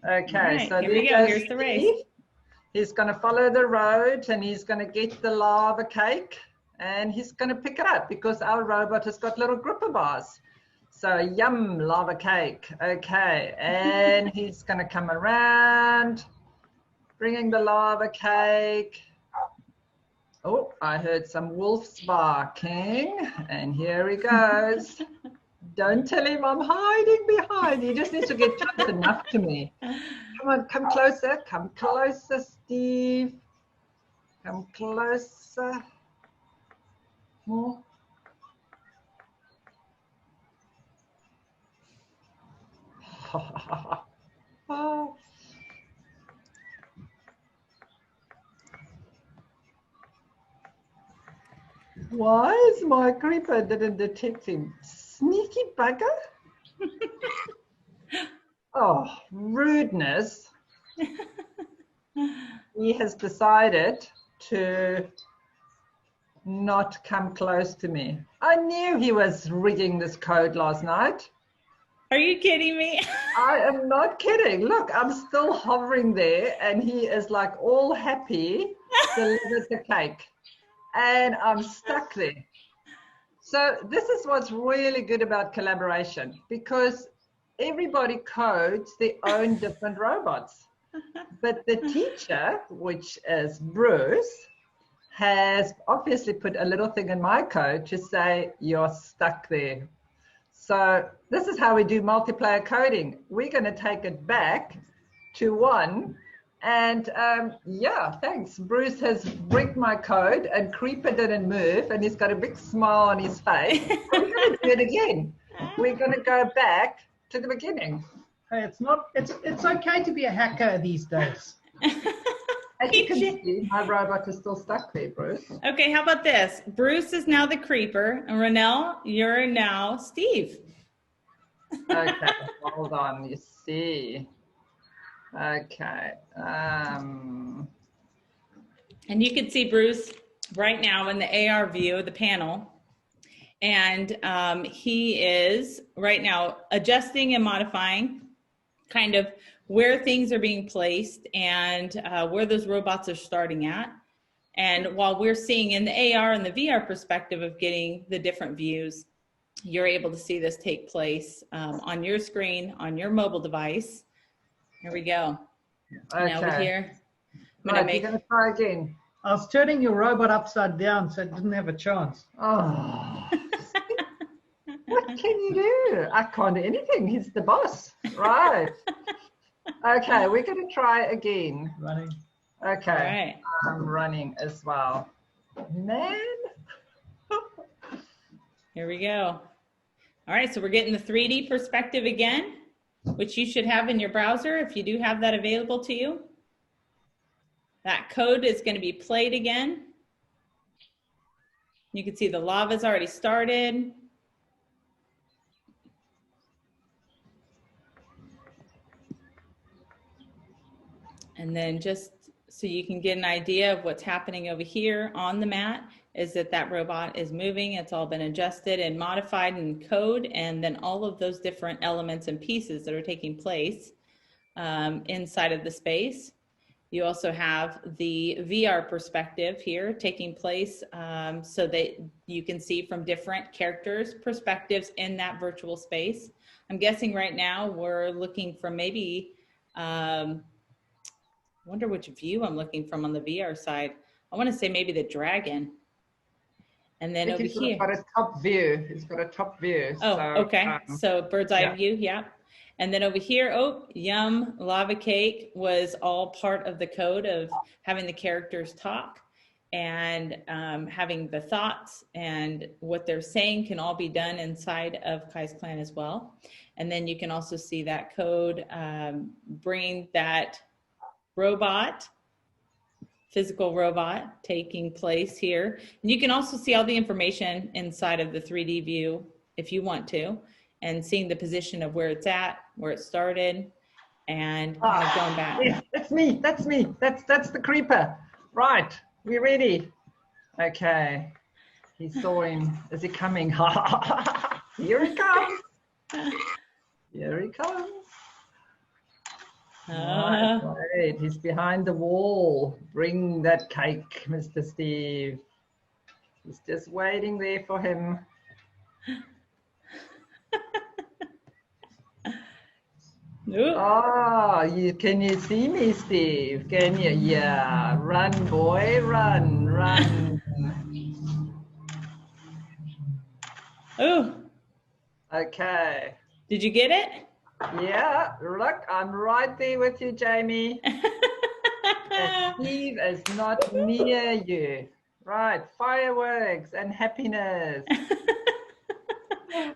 Okay, right, so here we there go. goes Here's the race. Steve. He's going to follow the road and he's going to get the lava cake and he's going to pick it up because our robot has got little gripper bars. So yum, lava cake. Okay, and he's going to come around, bringing the lava cake. Oh, I heard some wolves barking and here he goes. Don't tell him I'm hiding behind. He just needs to get close enough to me. Come on, come closer. Come closer, Steve. Come closer. More. Why is my creeper didn't detect him? Sneaky bugger. Oh, rudeness. He has decided to not come close to me. I knew he was rigging this code last night. Are you kidding me? I am not kidding. Look, I'm still hovering there and he is like all happy, delivered the cake. And I'm stuck there. So this is what's really good about collaboration because everybody codes their own different robots. But the teacher, which is Bruce, has obviously put a little thing in my code to say you're stuck there. So this is how we do multiplayer coding. We're going to take it back to one. And yeah, thanks. Bruce has bricked my code and Creeper didn't move and he's got a big smile on his face. We're going to do it again. We're going to go back to the beginning. Hey, it's okay to be a hacker these days. As you can see, my robot is still stuck there, Bruce. Okay, how about this? Bruce is now the creeper, and Ronelle, you're now Steve. Okay, hold on, you see. Okay. And you can see Bruce right now in the AR view of the panel. And he is right now adjusting and modifying kind of where things are being placed and where those robots are starting at. And while we're seeing in the AR and the VR perspective of getting the different views, you're able to see this take place on your screen, on your mobile device. Here we go. Okay. And over here, Right, you're going to try again. I was turning your robot upside down so it didn't have a chance. Oh, what can you do? I can't do anything. He's the boss. Right. Okay, we're going to try again. Running. Okay. All right. I'm running as well. Man. Here we go. All right, so we're getting the 3D perspective again, which you should have in your browser if you do have that available to you. That code is going to be played again. You can see the lava's already started. And then just so you can get an idea of what's happening over here on the mat is that robot is moving. It's all been adjusted and modified in code, and then all of those different elements and pieces that are taking place inside of the space. You also have the VR perspective here taking place so that you can see from different characters' perspectives in that virtual space. I'm guessing right now we're looking from maybe, I wonder which view I'm looking from on the VR side. I want to say maybe the dragon. And then over here. He's got a top view. He's got a top view. Oh, so, okay. So bird's eye view, yeah. And then over here, oh, yum, lava cake was all part of the code of having the characters talk and having the thoughts and what they're saying can all be done inside of Kai's Clan as well. And then you can also see that code bringing that robot, physical robot taking place here. And you can also see all the information inside of the 3D view if you want to, and seeing the position of where it's at, where it started, and kind of going back. Yeah, that's me. That's me. That's the creeper. Right. We're ready. Okay. He saw him. Is he coming? Here he comes. Here he comes. Right, right. He's behind the wall. Bring that cake, Mr. Steve. He's just waiting there for him. Oh, can you see me, Steve? Can you? Yeah. Run, boy, run, run. Oh. Okay. Did you get it? Yeah, look, I'm right there with you, Jamie. Steve is not near you. Right, fireworks and happiness.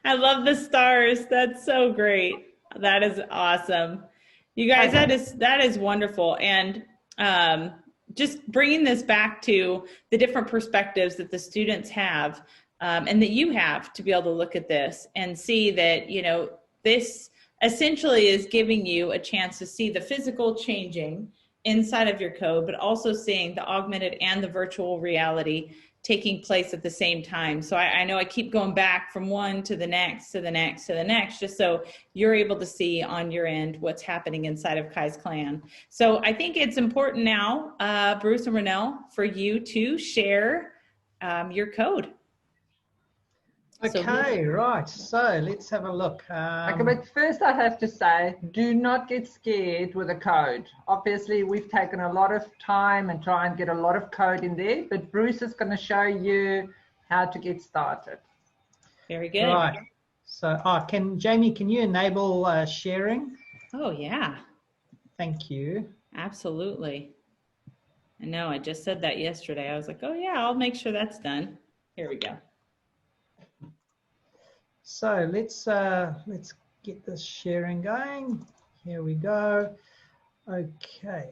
I love the stars. That's so great. That is awesome. You guys, that is wonderful. And just bringing this back to the different perspectives that the students have and that you have to be able to look at this and see that, you know, this essentially is giving you a chance to see the physical changing inside of your code, but also seeing the augmented and the virtual reality taking place at the same time. So I know I keep going back from one to the next, to the next, to the next, just so you're able to see on your end what's happening inside of Kai's Clan. So I think it's important now, Bruce and Ronelle, for you to share your code. Okay, right. So let's have a look. Okay, but first I have to say, do not get scared with the code. Obviously, we've taken a lot of time and try and get a lot of code in there, but Bruce is going to show you how to get started. Very good. Right. So, Jamie, can you enable sharing? Oh, yeah. Thank you. Absolutely. I know, I just said that yesterday. I was like, oh yeah, I'll make sure that's done. Here we go. So let's get this sharing going. Here we go. Okay,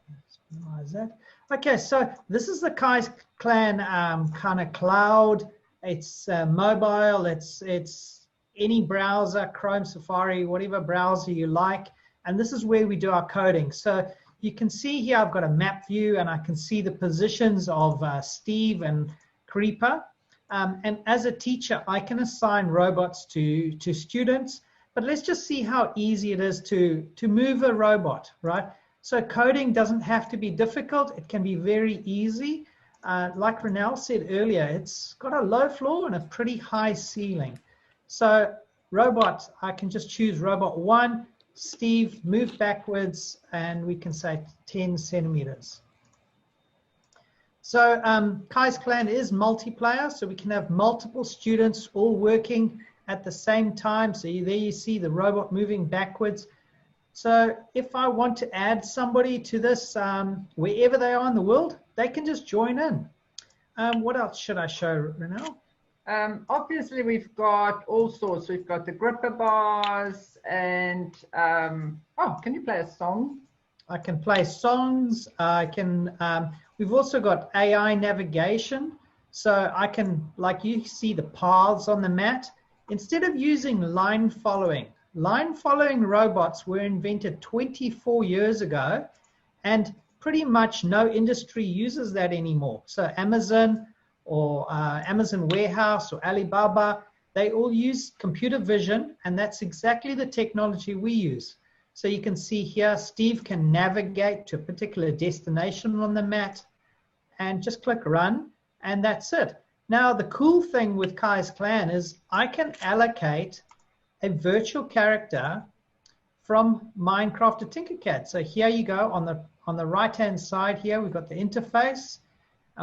let's minimize that. Okay, so this is the Kai's Clan kind of cloud. It's mobile. It's any browser, Chrome, Safari, whatever browser you like. And this is where we do our coding. So you can see here I've got a map view, and I can see the positions of Steve and Creeper. And as a teacher, I can assign robots to students, but let's just see how easy it is to move a robot, right? So coding doesn't have to be difficult. It can be very easy. Like Ronelle said earlier, it's got a low floor and a pretty high ceiling. So robot, I can just choose robot 1, Steve, move backwards, and we can say 10 centimeters. So Kai's Clan is multiplayer, so we can have multiple students all working at the same time. So there you see the robot moving backwards. So if I want to add somebody to this, wherever they are in the world, they can just join in. What else should I show, Ronelle? Obviously, we've got all sorts. We've got the gripper bars and, oh, can you play a song? I can play songs. I can... we've also got AI navigation. So I can, like you see the paths on the mat, instead of using line following robots were invented 24 years ago, and pretty much no industry uses that anymore. So Amazon or Amazon Warehouse or Alibaba, they all use computer vision, and that's exactly the technology we use. So you can see here, Steve can navigate to a particular destination on the mat and just click run, and that's it. Now, the cool thing with Kai's Clan is I can allocate a virtual character from Minecraft to Tinkercad. So here you go on the right-hand side here, we've got the interface,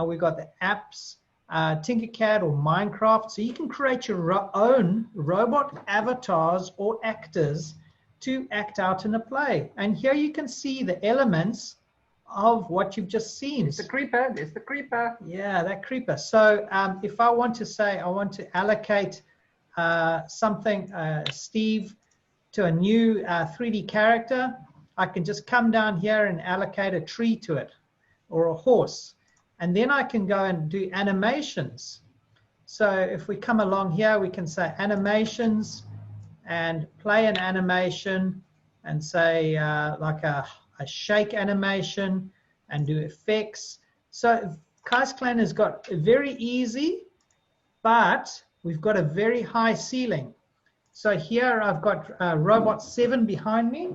we've got the apps, Tinkercad or Minecraft. So you can create your own robot avatars or actors to act out in a play. And here you can see the elements of what you've just seen. It's the creeper, there's the creeper. Yeah, that creeper. So if I want to say, I want to allocate something, Steve, to a new 3D character, I can just come down here and allocate a tree to it, or a horse. And then I can go and do animations. So if we come along here, we can say animations and play an animation and say like a shake animation and do effects. So Kai's Clan has got very easy, but we've got a very high ceiling. So here I've got robot 7 behind me.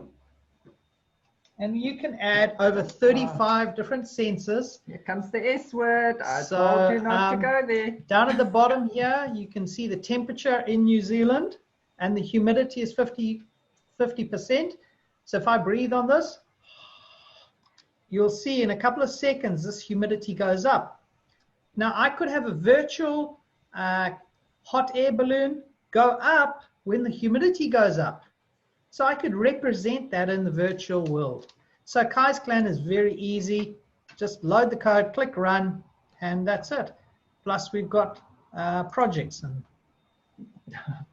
And you can add over 35 different sensors. Here comes the S word. I So, told you not to go there. Down at the bottom here, you can see the temperature in New Zealand, and the humidity is 50%. So if I breathe on this, you'll see in a couple of seconds, this humidity goes up. Now, I could have a virtual hot air balloon go up when the humidity goes up. So I could represent that in the virtual world. So KaiSclan is very easy. Just load the code, click run, and that's it. Plus we've got projects. And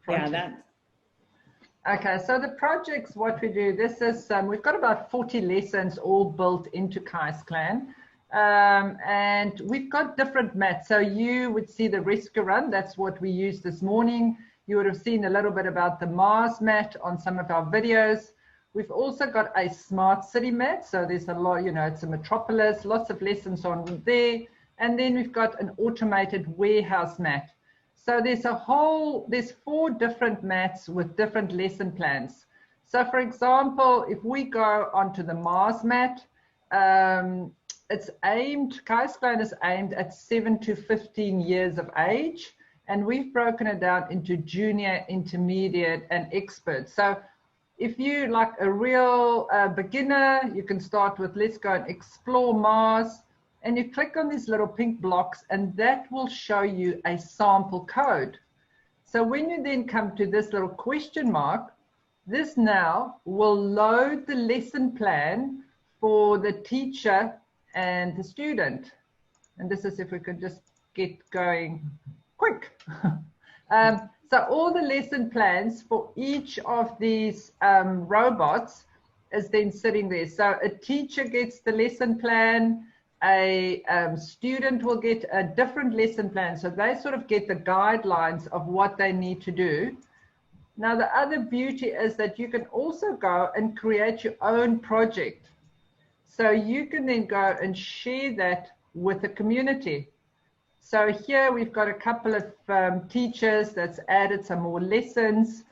Yeah, that. Okay, so the projects, what we do, this is, we've got about 40 lessons all built into KaiSclan. And we've got different mats. So you would see the rescue run. That's what we used this morning. You would have seen a little bit about the Mars mat on some of our videos. We've also got a smart city mat. So there's a lot, you know, it's a metropolis, lots of lessons on there. And then we've got an automated warehouse mat. So there's 4 different mats with different lesson plans. So for example, if we go onto the Mars mat, it's aimed, KaiSclan is aimed at 7 to 15 years of age. And we've broken it down into junior, intermediate, and expert. So if you like a real beginner, you can start with, let's go and explore Mars. And you click on these little pink blocks, and that will show you a sample code. So when you then come to this little question mark, this now will load the lesson plan for the teacher and the student. And this is if we could just get going quick. So all the lesson plans for each of these robots is then sitting there. So a teacher gets the lesson plan, a student will get a different lesson plan. So they sort of get the guidelines of what they need to do. Now, the other beauty is that you can also go and create your own project. So you can then go and share that with the community. So here we've got a couple of teachers that's added some more lessons.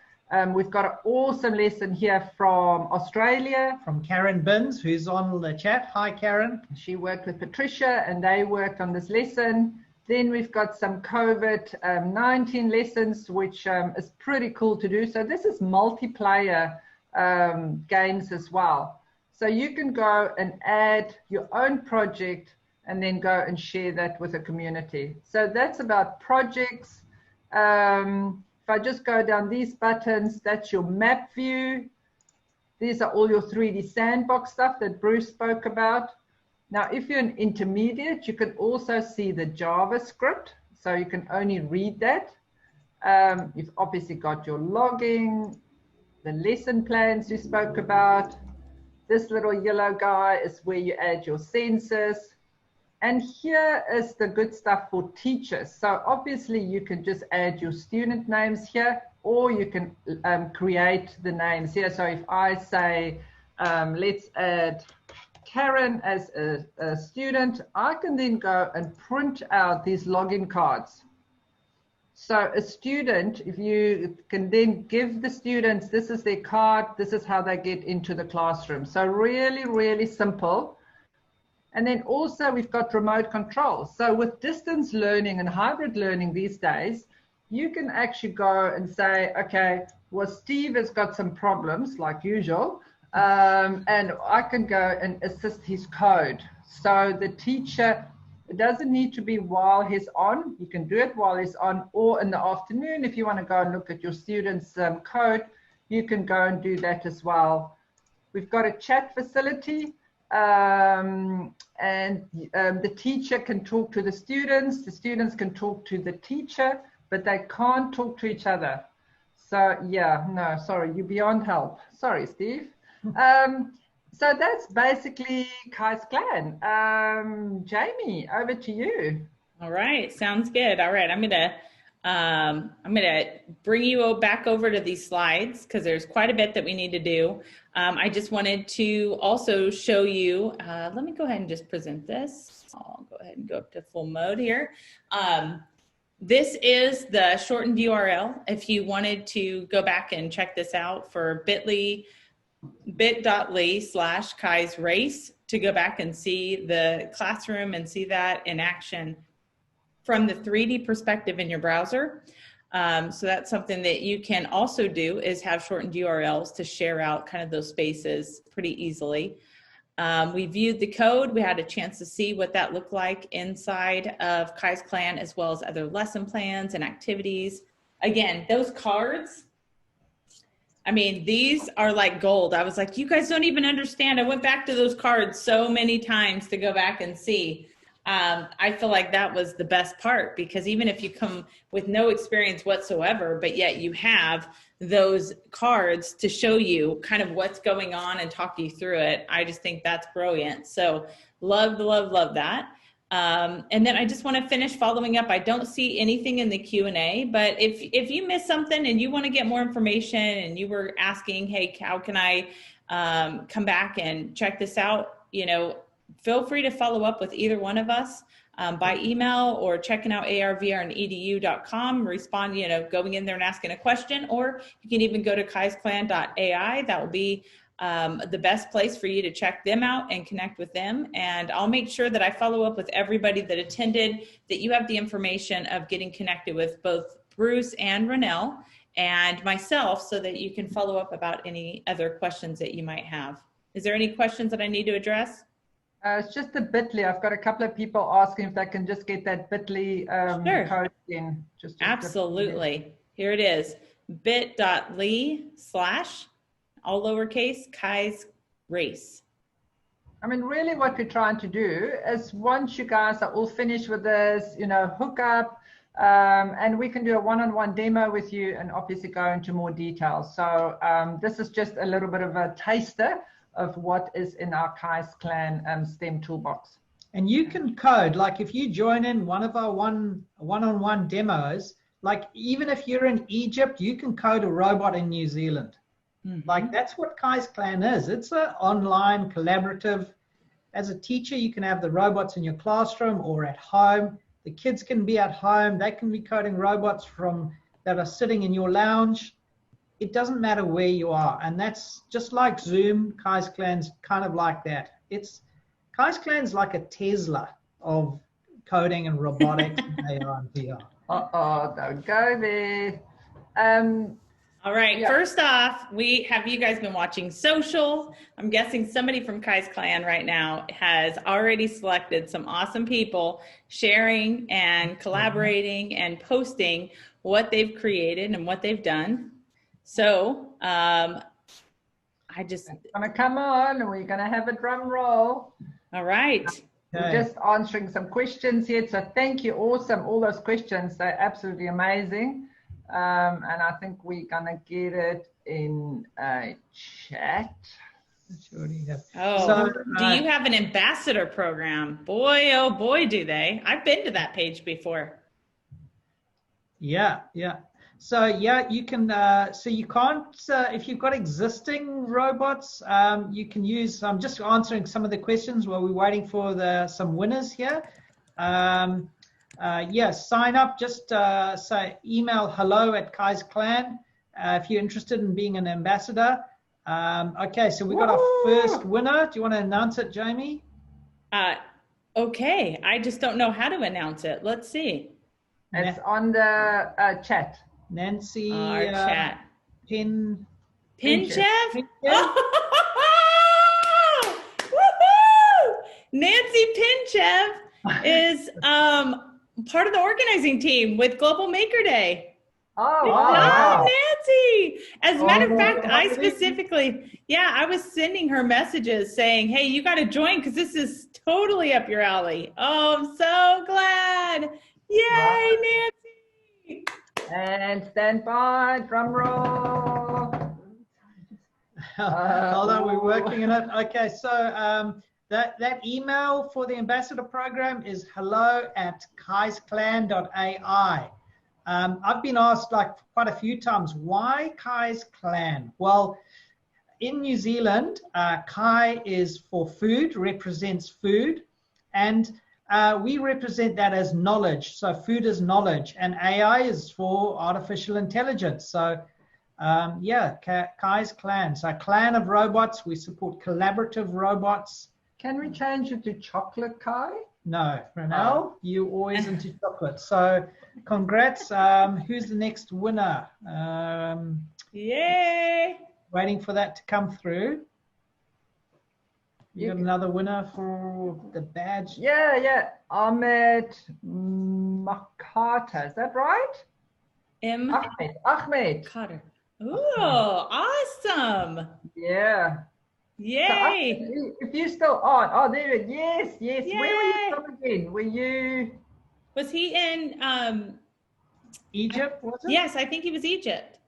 We've got an awesome lesson here from Australia. from Karen Binns, who's on the chat. Hi, Karen. She worked with Patricia and they worked on this lesson. Then we've got some COVID-19 lessons, which is pretty cool to do. So this is multiplayer games as well. So you can go and add your own project and then go and share that with the community. So that's about projects. If I just go down these buttons, that's your map view. These are all your 3D sandbox stuff that Bruce spoke about. Now, if you're an intermediate, you can also see the JavaScript. So you can only read that. You've obviously got your logging, the lesson plans you spoke about. This little yellow guy is where you add your sensors. And here is the good stuff for teachers. So obviously you can just add your student names here, or you can create the names here. So if I say, let's add Karen as a student, I can then go and print out these login cards. So a student, if you can then give the students, this is their card, this is how they get into the classroom. So really, really simple. And then also we've got remote control. So with distance learning and hybrid learning these days, you can actually go and say, okay, well, Steve has got some problems like usual, and I can go and assist his code. So the teacher, it doesn't need to be while he's on. You can do it while he's on, or in the afternoon. If you want to go and look at your students' code, you can go and do that as well. We've got a chat facility. And the teacher can talk to the students can talk to the teacher, but they can't talk to each other. So yeah, no, sorry, you're beyond help. Sorry, Steve. So that's basically KaiSclan. Jamie, over to you. All right, sounds good. All right, I'm gonna bring you back over to these slides because there's quite a bit that we need to do. I just wanted to also show you, let me go ahead and just present this. I'll go ahead and go up to full mode here. This is the shortened URL. If you wanted to go back and check this out for bit.ly bit.ly/Kai's Race to go back and see the classroom and see that in action from the 3D perspective in your browser. So that's something that you can also do, is have shortened URLs to share out kind of those spaces pretty easily. We viewed the code. We had a chance to see what that looked like inside of Kai's Clan, as well as other lesson plans and activities. Again, those cards, I mean, these are like gold. I was like, you guys don't even understand. I went back to those cards so many times to go back and see. I feel like that was the best part, because even if you come with no experience whatsoever, but yet you have those cards to show you kind of what's going on and talk you through it, I just think that's brilliant. So love that. And then I just want to finish following up. I don't see anything in the Q&A, but if you missed something and you want to get more information and you were asking, hey, how can I come back and check this out? You know, feel free to follow up with either one of us by email, or checking out arvr.edu.com, respond, you know, going in there and asking a question, or you can even go to kaisclan.ai. That will be the best place for you to check them out and connect with them. And I'll make sure that I follow up with everybody that attended, that you have the information of getting connected with both Bruce and Ronelle and myself, so that you can follow up about any other questions that you might have. Is there any questions that I need to address? It's just the Bitly. I've got a couple of people asking if they can just get that Bitly Sure. code in. Just Absolutely. Here it is, bit.ly/ all lowercase, Kai's Race. I mean, really what we're trying to do is, once you guys are all finished with this, you know, hook up, and we can do a one-on-one demo with you and obviously go into more details. So this is just a little bit of a taster of what is in our Kai's Clan STEM toolbox. And you can code, like if you join in one of our one-on-one demos, like even if you're in Egypt, you can code a robot in New Zealand. Mm-hmm. Like that's what Kai's Clan is. It's an online collaborative. As a teacher, you can have the robots in your classroom or at home. The kids can be at home. They can be coding robots that are sitting in your lounge. It doesn't matter where you are. And that's just like Zoom. Kai's Clan's kind of like that. Kai's Clan's like a Tesla of coding and robotics and AI and VR. Uh-oh, don't go there. All right, yeah. First off, have you guys been watching social? I'm guessing somebody from Kai's Clan right now has already selected some awesome people sharing and collaborating and posting what they've created and what they've done. So I'm gonna come on, and we're gonna have a drum roll. All right. We're just answering some questions here. So thank you, awesome, all those questions. They're absolutely amazing. And I think we're gonna get it in a chat. Oh, so, do you have an ambassador program? Boy, oh boy, do they. I've been to that page before. Yeah. So yeah, you can, so you can't, if you've got existing robots, you can use, I'm just answering some of the questions while we're waiting for some winners here. Yes, sign up, just say email hello@Kai's Clan if you're interested in being an ambassador. Okay, so we got our first winner. Do you want to announce it, Jamie? Okay, I just don't know how to announce it. Let's see. It's on the chat. Nancy our chat. Pinchev? Nancy Pinchev is part of the organizing team with Global Maker Day. Oh, wow. Nancy. As a matter of fact, I specifically, I was sending her messages saying, hey, you got to join because this is totally up your alley. Oh, I'm so glad. Yay, Nancy. And stand by, drum roll. Hold on, we're working on it. Okay, so that email for the ambassador program is hello@kaisclan.ai. I've been asked like quite a few times, why Kai's Clan? Well, in New Zealand, Kai is for food, represents food, and we represent that as knowledge. So food is knowledge, and AI is for artificial intelligence. So Yeah, Kai's Clan. So clan of robots. We support collaborative robots. Can we change it to chocolate, Kai? No, Renelle, you always into chocolate. So congrats. Who's the next winner? Yay! Waiting for that to come through. You got You- another winner for the badge? Yeah. Ahmed Makata. Is that right? M. Ahmed. Cotter. Ooh, awesome. Yeah. So Yay. Ahmed, if you still on. Oh, there it is. Yes. Where were Yay. you from again? Were you? Was he in, Egypt, was it? yes, I think he was Egypt.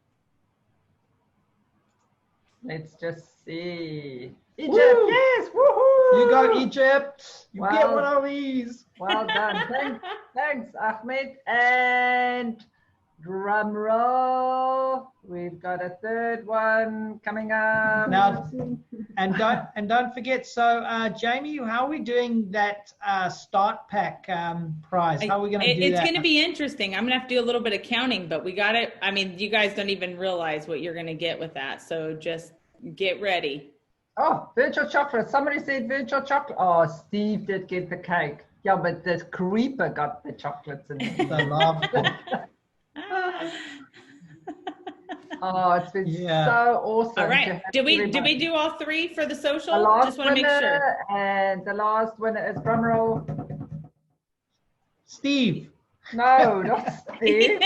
Let's just see. Egypt. Woo! Yes. Woohoo! You go Egypt. You get Wow. one of these. Well done. Thanks, Ahmed. And drum roll. We've got a third one coming up. Now, and don't forget. So, Jamie, how are we doing that start pack prize? How are we going to do It's that? going to be interesting. I'm going to have to do a little bit of counting, but we got it. I mean, you guys don't even realize what you're going to get with that. So just get ready. Oh, virtual chocolate. Somebody said virtual chocolate. Oh, Steve did get the cake. Yeah, but the creeper got the chocolates in it. I love it. Oh, it's been Yeah. so awesome. All to right. have Did we everybody. do all three for the The social? last Just want to make winner, sure. and the last winner is drum roll. Steve. No, not Steve.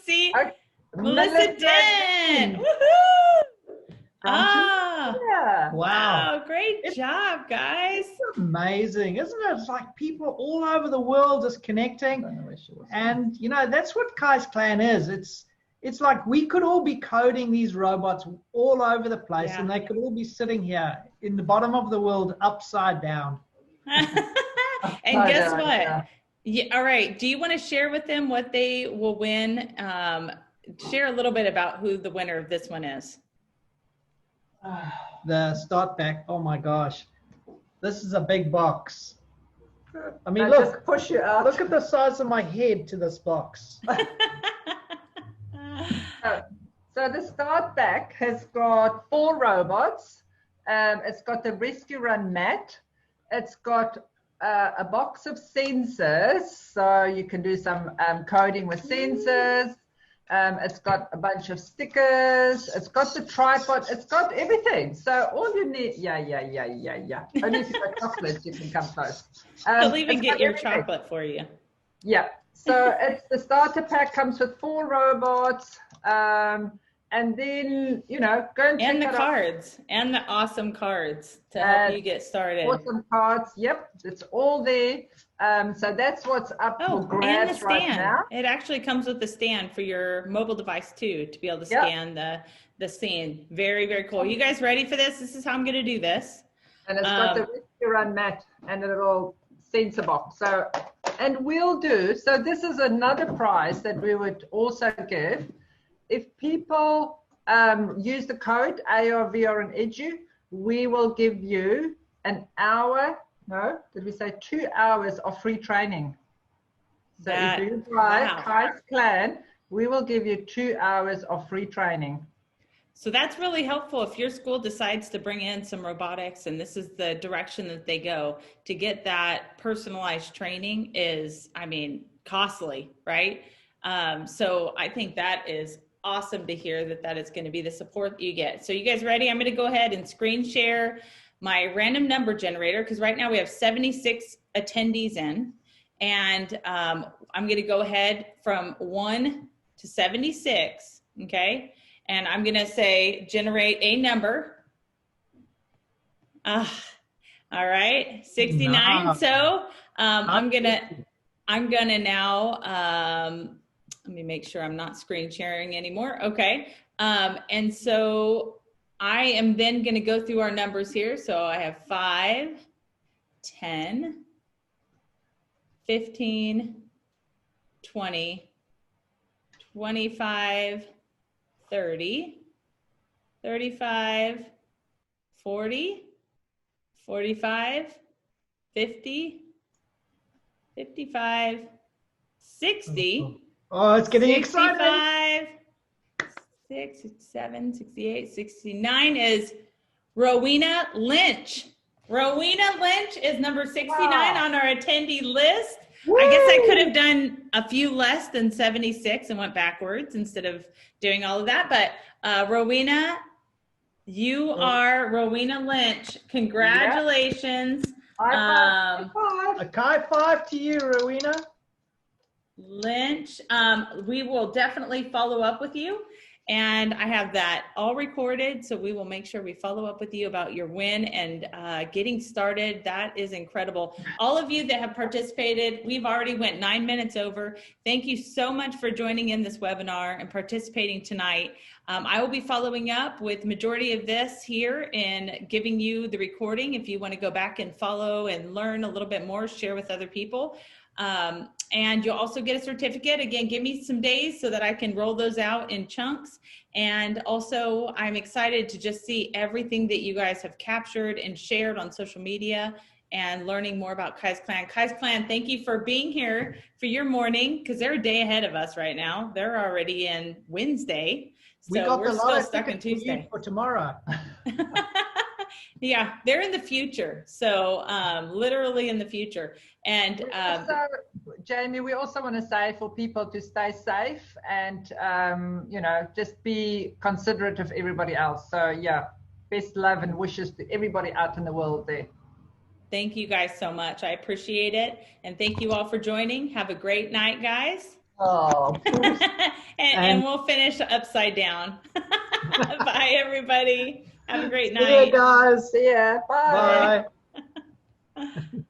See, Okay, Melissa Den. Den. Woohoo! From Ah, Yeah. Wow. wow, great job, guys. Amazing, isn't it? It's like people all over the world just I connecting. don't know where she was. And that's what Kai's Clan is. It's like we could all be coding these robots all over the place, Yeah. and they could all be sitting here in the bottom of the world upside down. And I guess know, what? yeah. Yeah, all right. Do you want to share with them what they will win? Share a little bit about who the winner of this one is. The start pack. Oh my gosh, this is a big box. I mean, I look just push you out. at the size of my head to this box. So the start pack has got 4 robots. It's got the rescue run mat. It's got a box of sensors, so you can do some coding with sensors. It's got a bunch of stickers. It's got the tripod. It's got everything. So all you need, yeah. Only if you got chocolates, you can come close. I'll even It's get got your everything. chocolate for you. Yeah. So it's the starter pack comes with 4 robots. And then, go and check And the it out. cards, and the awesome cards to help you get started. Awesome cards. Yep, it's all there. So that's what's up Oh, for and the grabs right stand. now. It actually comes with the stand for your mobile device too, to be able to Yep. scan the scene. Very, very cool. You guys ready for this? This is how I'm going to do this. And it's got the rescue run mat and a little sensor box. So, and we'll do, so this is another prize that we would also give. If people use the code ARVR and Edu, we will give you an hour, no, did we say 2 hours of free training? So That- if you buy wow. Kai's Clan, we will give you 2 hours of free training. So that's really helpful if your school decides to bring in some robotics and this is the direction that they go. To get that personalized training is, I mean, costly, right? So I think that is awesome to hear that is going to be the support that you get. So you guys ready? I'm going to go ahead and screen share my random number generator because right now we have 76 attendees in. And I'm going to go ahead from 1 to 76, okay? And I'm going to say generate a number. All right, 69. Nice. So I'm gonna now let me make sure I'm not screen sharing anymore. Okay. And so I am then going to go through our numbers here. So I have 5, 10, 15, 20, 25, 30, 35, 40, 45, 50, 55, 60, Oh, it's getting exciting. 65, 67, 68, 69 is Rowena Lynch. Rowena Lynch is number 69 Wow. on our attendee list. I guess I could have done a few less than 76 and went backwards instead of doing all of that. But Rowena, you are Rowena Lynch. Congratulations. High five. A high five to you, Rowena. Lynch. We will definitely follow up with you. And I have that all recorded, so we will make sure we follow up with you about your win and getting started. That is incredible. All of you that have participated, we've already went 9 minutes over. Thank you so much for joining in this webinar and participating tonight. I will be following up with majority of this here and giving you the recording if you want to go back and follow and learn a little bit more, share with other people. And you'll also get a certificate. Again, give me some days so that I can roll those out in chunks. And also, I'm excited to just see everything that you guys have captured and shared on social media and learning more about Kai's Clan. Kai's Clan, thank you for being here for your morning, because they're a day ahead of us right now. They're already in Wednesday. So we're still stuck in Tuesday. For tomorrow. Yeah, they're in the future. So literally in the future. And So, Jamie, we also want to say for people to stay safe and, you know, just be considerate of everybody else. So, yeah, best love and wishes to everybody out in the world there. thank you guys so much. I appreciate it. And thank you all for joining. Have a great night, guys. Oh, and we'll finish upside down. Bye, everybody. Have a great See you night. guys. see ya. Bye. Bye.